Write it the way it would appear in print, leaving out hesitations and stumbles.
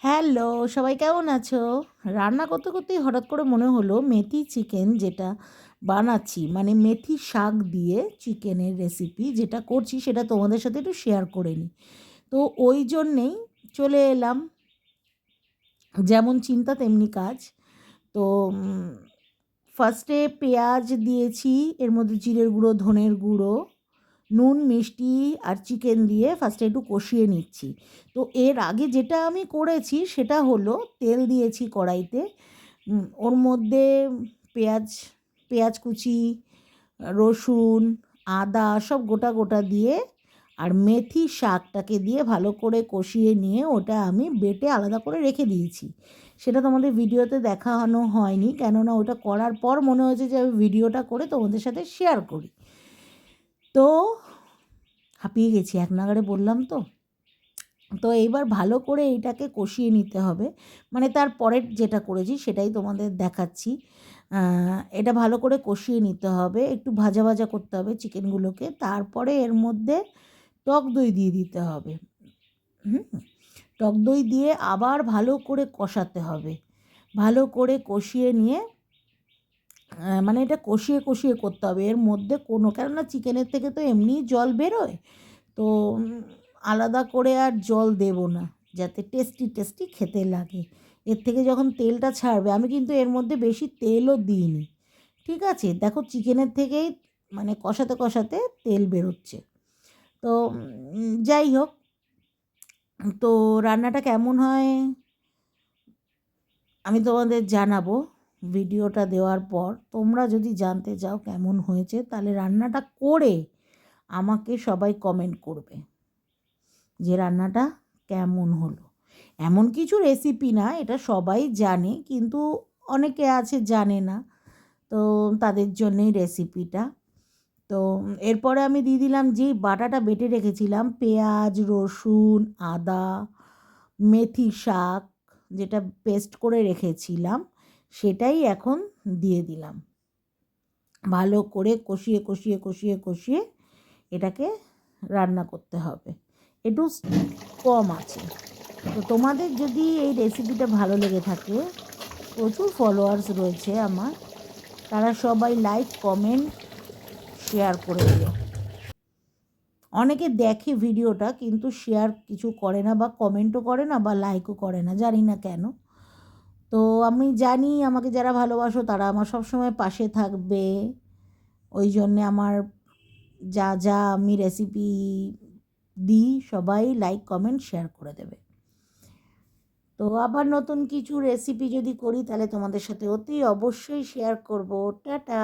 Hello, সবাই কেমন আছো? রান্না করতে করতেই হঠাৎ করে মনে হলো মেথি চিকেন যেটা বানাচ্ছি, মানে মেথি শাক দিয়ে চিকেনের রেসিপি যেটা করছি সেটা তোমাদের সাথে একটু শেয়ার করে নিই। তো ওই জন্যেই চলে এলাম, যেমন চিন্তা তেমনি কাজ। তো ফার্স্টে পেঁয়াজ দিয়েছি, এর মধ্যে জিরের গুঁড়ো, ধনের গুঁড়ো, নুন, মিষ্টি আর চিকেন দিয়ে ফার্স্টে একটু কষিয়ে নিচ্ছি। তো এর আগে যেটা আমি করেছি সেটা হলো তেল দিয়েছি কড়াইতে, ওর মধ্যে পেঁয়াজ পেঁয়াজ কুচি, রসুন, আদা সব গোটা গোটা দিয়ে আর মেথি শাকটাকে দিয়ে ভালো করে কষিয়ে নিয়ে ওটা আমি বেটে আলাদা করে রেখে দিয়েছি। সেটা তোমাদের ভিডিওতে দেখানো হয়নি, কেননা ওটা করার পর মনে হয়েছে যে আমি ভিডিওটা করে তোমাদের সাথে শেয়ার করি। তো হাঁপিয়ে গেছি, এক নাগাড়ে বললাম তো। তো এইবার ভালো করে এইটাকে কষিয়ে নিতে হবে, মানে তার পরের যেটা করেছি সেটাই তোমাদের দেখাচ্ছি। এটা ভালো করে কষিয়ে নিতে হবে, একটু ভাজা ভাজা করতে হবে চিকেনগুলোকে, তারপরে এর মধ্যে টক দই দিয়ে দিতে হবে। হুম, টক দই দিয়ে আবার ভালো করে কষাতে হবে, ভালো করে কষিয়ে নিয়ে মানে এটা কষিয়ে কষিয়ে করতে হবে। এর মধ্যে কোনো, কেননা চিকেনের থেকে তো এমনিই জল বেরোয়, তো আলাদা করে আর জল দেব না, যাতে টেস্টি টেস্টি খেতে লাগে। এর থেকে যখন তেলটা ছাড়বে, আমি কিন্তু এর মধ্যে বেশি তেলও দিইনি, ঠিক আছে? দেখো চিকেনের থেকেই মানে কষাতে কষাতে তেল বেরোচ্ছে। তো যাই হোক, তো রান্নাটা কেমন হয় আমি তোমাদের জানাবো ভিডিওটা দেওয়ার পর। তোমরা যদি জানতে চাও কেমন হয়েছে, তাহলে রান্নাটা করে আমাকে সবাই কমেন্ট করবে যে রান্নাটা কেমন হলো। এমন কিছু রেসিপি না, এটা সবাই জানে, কিন্তু অনেকে আছে জানে না, তো তাদের জন্যেই রেসিপিটা। তো এরপরে আমি দিয়ে দিলাম যেই বাটাটা বেটে রেখেছিলাম, পেঁয়াজ, রসুন, আদা, মেথি শাক যেটা পেস্ট করে রেখেছিলাম, সেটাই এখন দিয়ে দিলাম। ভালো করে কষিয়ে কষিয়ে কষিয়ে কষিয়ে এটাকে রান্না করতে হবে, একটু কম আছে। তো তোমাদের যদি এই রেসিপিটা ভালো লেগে থাকে, প্রচুর ফলোয়ার্স রয়েছে আমার, তারা সবাই লাইক, কমেন্ট, শেয়ার করে দিও। অনেকে দেখে ভিডিওটা কিন্তু শেয়ার কিছু করে না, বা কমেন্টও করে না, বা লাইকও করে না, জানি না কেন। তো আমি জানি আমাকে যারা ভালোবাসো তারা আমার সবসময় পাশে থাকবে, ওই জন্যে আমার যা যা আমি রেসিপি দিই সবাই লাইক, কমেন্ট, শেয়ার করে দেবে। তো আবার নতুন কিছু রেসিপি যদি করি তাহলে তোমাদের সাথে অতি অবশ্যই শেয়ার করব। টাটা।